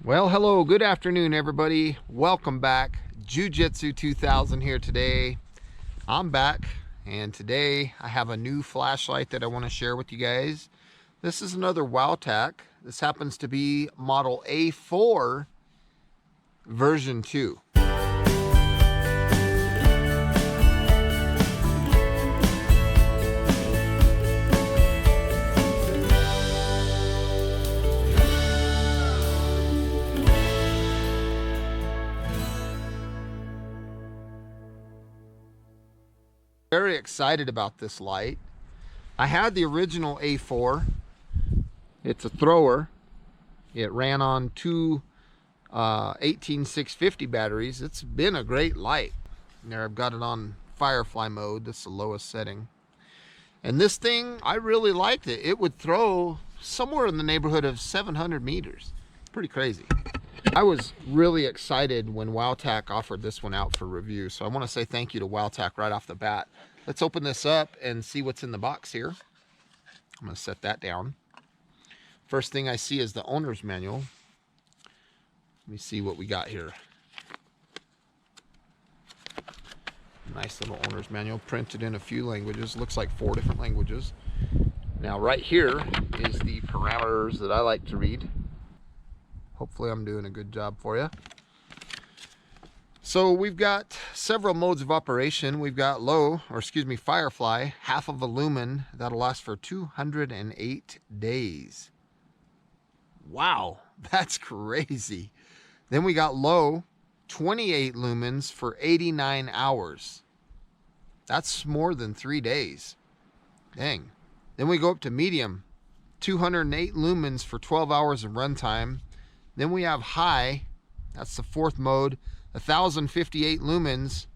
Well, hello, good afternoon, everybody. Welcome back. Jiujitsu2000 here today. I'm back, and today I have a new flashlight that I want to share with you guys. This is another Wowtac. This happens to be model A4 version 2. Very excited about this light. I had the original A4. It's a thrower. It ran on two 18650 batteries. It's been a great light. There, I've got it on Firefly mode. That's the lowest setting. And this thing, I really liked it. It would throw somewhere in the neighborhood of 700 meters. Pretty crazy. I was really excited when Wowtac offered this one out for review, so I want to say thank you to Wowtac right off the bat. Let's open this up and see what's in the box here. I'm going to set that down. First thing I see is the owner's manual. Let me see what we got here. Nice little owner's manual, printed in a few languages. Looks like 4 different languages. Now right here is the parameters that I like to read. Hopefully I'm doing a good job for you. So we've got several modes of operation. We've got Firefly, half of a lumen. That'll last for 208 days. Wow, that's crazy. Then we got low, 28 lumens for 89 hours. That's more than 3 days. Dang. Then we go up to medium, 208 lumens for 12 hours of runtime. Then we have high, that's the 4th mode, 1058 lumens,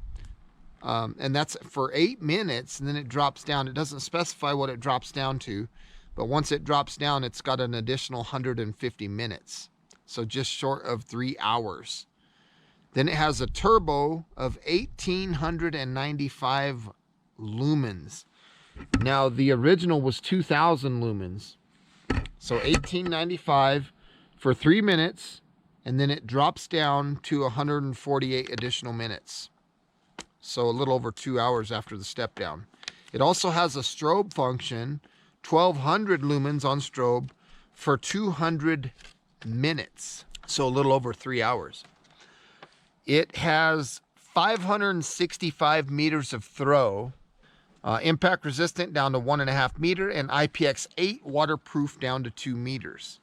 and that's for 8 minutes, and then it drops down. It doesn't specify what it drops down to, but once it drops down, it's got an additional 150 minutes, so just short of 3 hours. Then it has a turbo of 1895 lumens. Now, the original was 2000 lumens, so 1895 for 3 minutes, and then it drops down to 148 additional minutes. So a little over 2 hours after the step down. It also has a strobe function, 1200 lumens on strobe for 200 minutes. So a little over 3 hours. It has 565 meters of throw, impact resistant down to 1.5 meter, and IPX8 waterproof down to 2 meters.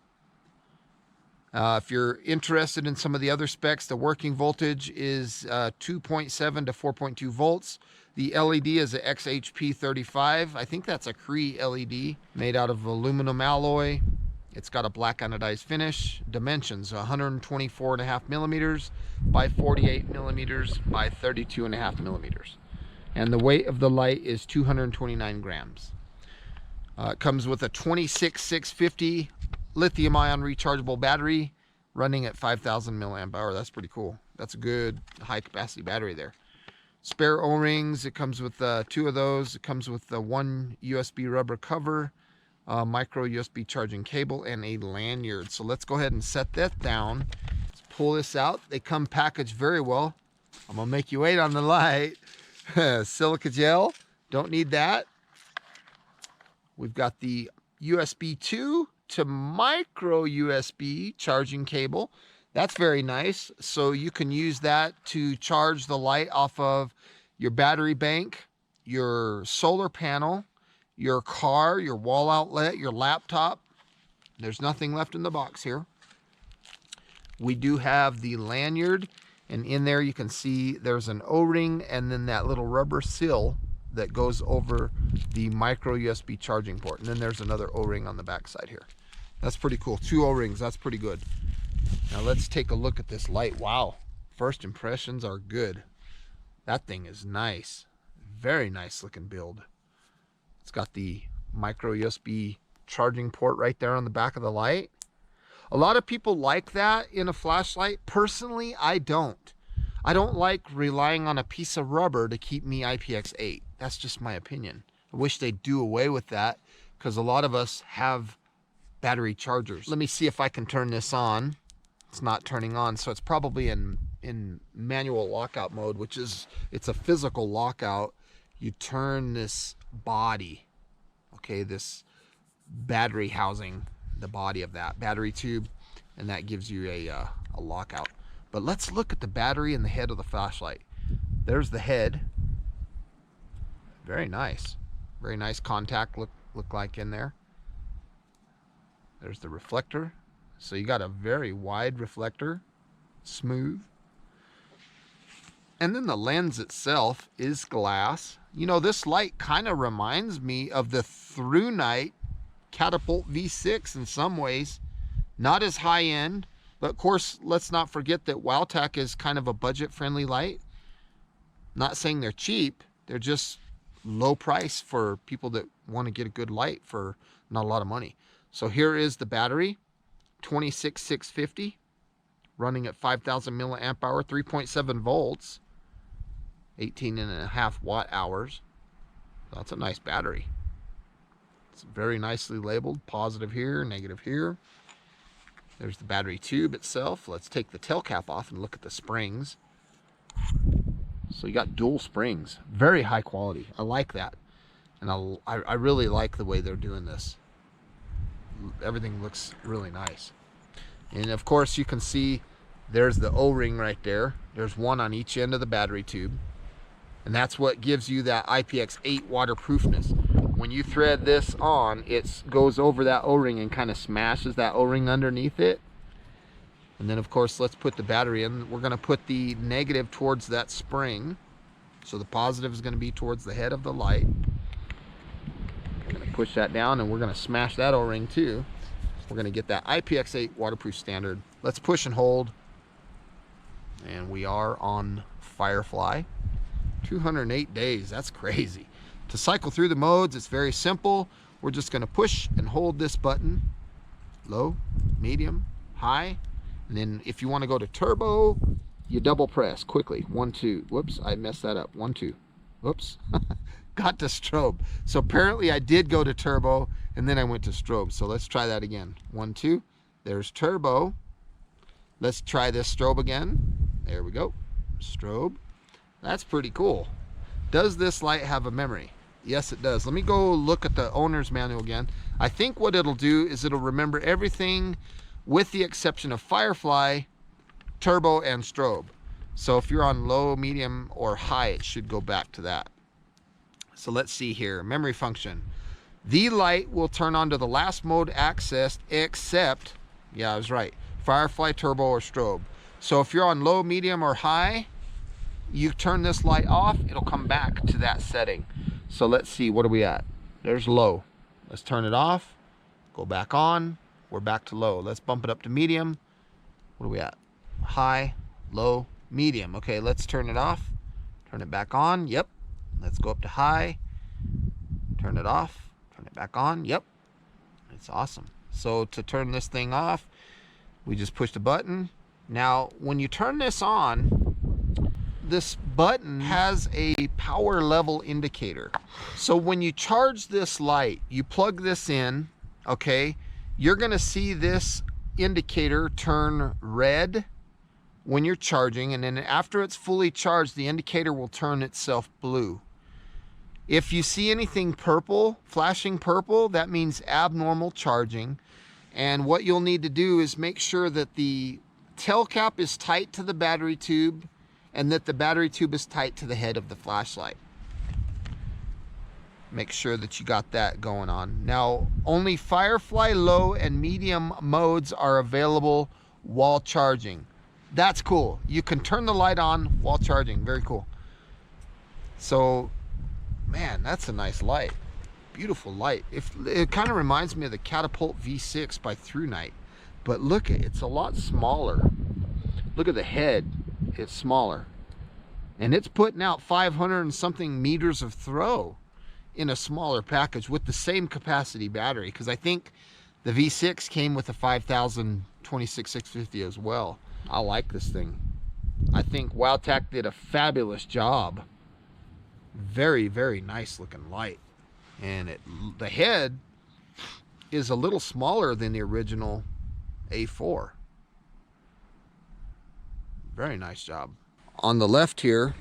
If you're interested in some of the other specs, the working voltage is 2.7 to 4.2 volts. The LED is a XHP35. I think that's a Cree LED made out of aluminum alloy. It's got a black anodized finish. Dimensions 124.5 millimeters by 48 millimeters by 32.5 millimeters. And the weight of the light is 229 grams. It comes with a 26650 lithium-ion rechargeable battery running at 5,000 milliamp hour. That's pretty cool. That's a good high-capacity battery there. Spare O-rings. It comes with 2 of those. It comes with 1 USB rubber cover, micro USB charging cable, and a lanyard. So let's go ahead and set that down. Let's pull this out. They come packaged very well. I'm gonna make you wait on the light. Silica gel. Don't need that. We've got the USB 2 to micro USB charging cable. That's very nice. So you can use that to charge the light off of your battery bank, your solar panel, your car, your wall outlet, your laptop. There's nothing left in the box here. We do have the lanyard, and in there you can see there's an O-ring and then that little rubber seal that goes over the micro USB charging port. And then there's another O-ring on the back side here. That's pretty cool. 2 O-rings, that's pretty good. Now let's take a look at this light. Wow, first impressions are good. That thing is nice. Very nice looking build. It's got the micro USB charging port right there on the back of the light. A lot of people like that in a flashlight. Personally, I don't. I don't like relying on a piece of rubber to keep me IPX8. That's just my opinion. I wish they'd do away with that, because a lot of us have battery chargers. Let me see if I can turn this on. It's not turning on, so it's probably in manual lockout mode, which is, it's a physical lockout. You turn this body, okay, this battery housing, the body of that battery tube, and that gives you a lockout. But let's look at the battery and the head of the flashlight. There's the head. Very nice. Very nice contact look like in there. There's the reflector. So you got a very wide reflector, smooth. And then the lens itself is glass. You know, this light kind of reminds me of the Through Night Catapult V6 in some ways. Not as high end, but of course, let's not forget that Wowtac is kind of a budget-friendly light. Not saying they're cheap, they're just low price for people that want to get a good light for not a lot of money. So here is the battery, 26650, running at 5,000 milliamp hour, 3.7 volts, 18.5 watt hours. That's a nice battery. It's very nicely labeled, positive here, negative here. There's the battery tube itself. Let's take the tail cap off and look at the springs. So you got dual springs, very high quality. I like that. And I really like the way they're doing this. Everything looks really nice. And of course you can see there's the O-ring right there. There's one on each end of the battery tube. And that's what gives you that IPX8 waterproofness. When you thread this on, it goes over that O-ring and kind of smashes that O-ring underneath it. And then of course, let's put the battery in. We're gonna put the negative towards that spring. So the positive is gonna be towards the head of the light. We're gonna push that down and we're gonna smash that O-ring too. We're gonna get that IPX8 waterproof standard. Let's push and hold. And we are on Firefly. 208 days, that's crazy. To cycle through the modes, it's very simple. We're just gonna push and hold this button. Low, medium, high. And then if you wanna go to turbo, you double press quickly. 1, 2, whoops, I messed that up. 1, 2, whoops. Got to strobe. So apparently I did go to turbo and then I went to strobe. So let's try that again. 1, 2, there's turbo. Let's try this strobe again. There we go, strobe. That's pretty cool. Does this light have a memory? Yes, it does. Let me go look at the owner's manual again. I think what it'll do is it'll remember everything with the exception of Firefly, turbo, and strobe. So if you're on low, medium, or high, it should go back to that. So let's see here, memory function. The light will turn on to the last mode accessed except, yeah, I was right, Firefly, turbo, or strobe. So if you're on low, medium, or high, you turn this light off, it'll come back to that setting. So let's see, what are we at? There's low. Let's turn it off, go back on, we're back to low. Let's bump it up to medium. What are we at? High, low, medium. Okay, let's turn it off, turn it back on, yep. Let's go up to high, turn it off, turn it back on, yep. It's awesome. So to turn this thing off, we just push the button. Now, when you turn this on, this button has a power level indicator. So when you charge this light, you plug this in, okay, you're gonna see this indicator turn red when you're charging, and then after it's fully charged, the indicator will turn itself blue. If you see anything purple, flashing purple, that means abnormal charging. And what you'll need to do is make sure that the tail cap is tight to the battery tube and that the battery tube is tight to the head of the flashlight. Make sure that you got that going on. Now, only Firefly low and medium modes are available while charging. That's cool. You can turn the light on while charging. Very cool. So, man, that's a nice light. Beautiful light. It kind of reminds me of the Catapult V6 by Through Night. But look, it's a lot smaller. Look at the head. It's smaller. And it's putting out 500 and something meters of throw in a smaller package with the same capacity battery, because I think the V6 came with a 5000 26650 as well. I like this thing. I think Wowtac did a fabulous job. Very, very nice looking light. And the head is a little smaller than the original A4. Very nice job. On the left here,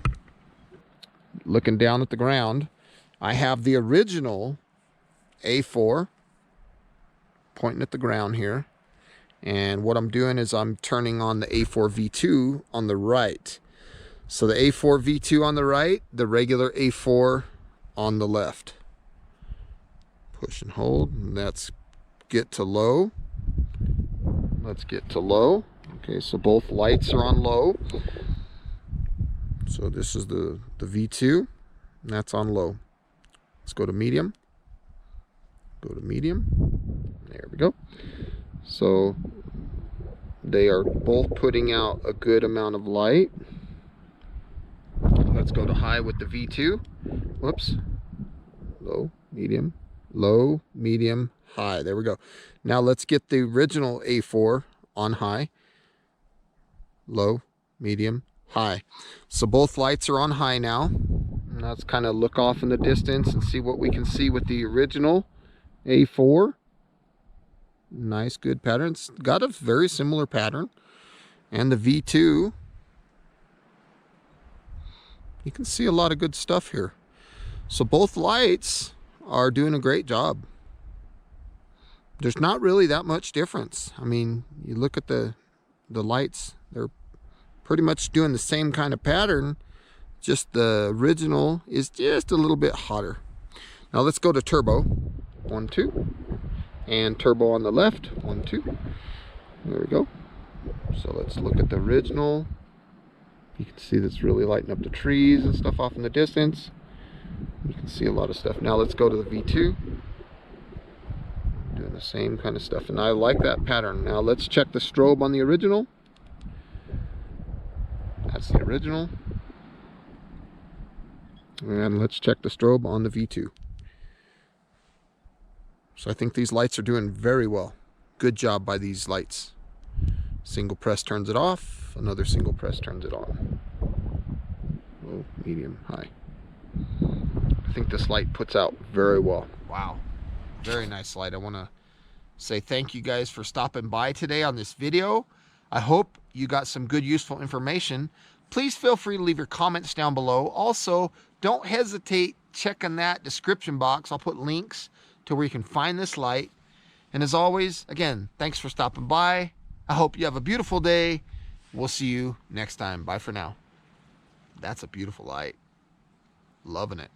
looking down at the ground, I have the original A4 pointing at the ground here. And what I'm doing is I'm turning on the A4V2 on the right. So the A4V2 on the right, the regular A4 on the left. Push and hold, and that's get to low. Let's get to low. Okay, so both lights are on low. So this is the V2, and that's on low. Let's go to medium. Go to medium. There we go. So they are both putting out a good amount of light. Let's go to high with the V2. Whoops. Low, medium, low, medium, high. There we go. Now let's get the original A4 on high. Low, medium, high. So both lights are on high now. And let's kind of look off in the distance and see what we can see with the original A4. Nice, good pattern. It's got a very similar pattern. And the V2, you can see a lot of good stuff here. So both lights are doing a great job. There's not really that much difference. I mean, you look at the lights, they're pretty much doing the same kind of pattern, just the original is just a little bit hotter. Now let's go to turbo. 1, 2. And turbo on the left. 1, 2. There we go. So let's look at the original. You can see that's really lighting up the trees and stuff off in the distance. You can see a lot of stuff. Now let's go to the V2. Doing the same kind of stuff, and I like that pattern. Now let's check the strobe on the original. That's the original. And let's check the strobe on the V2. So I think these lights are doing very well. Good job by these lights. Single press turns it off. Another single press turns it on. Low, medium, high. I think this light puts out very well. Wow. Very nice light. I want to say thank you guys for stopping by today on this video. I hope you got some good, useful information. Please feel free to leave your comments down below. Also, don't hesitate checking that description box. I'll put links to where you can find this light. And as always, again, thanks for stopping by. I hope you have a beautiful day. We'll see you next time. Bye for now. That's a beautiful light. Loving it.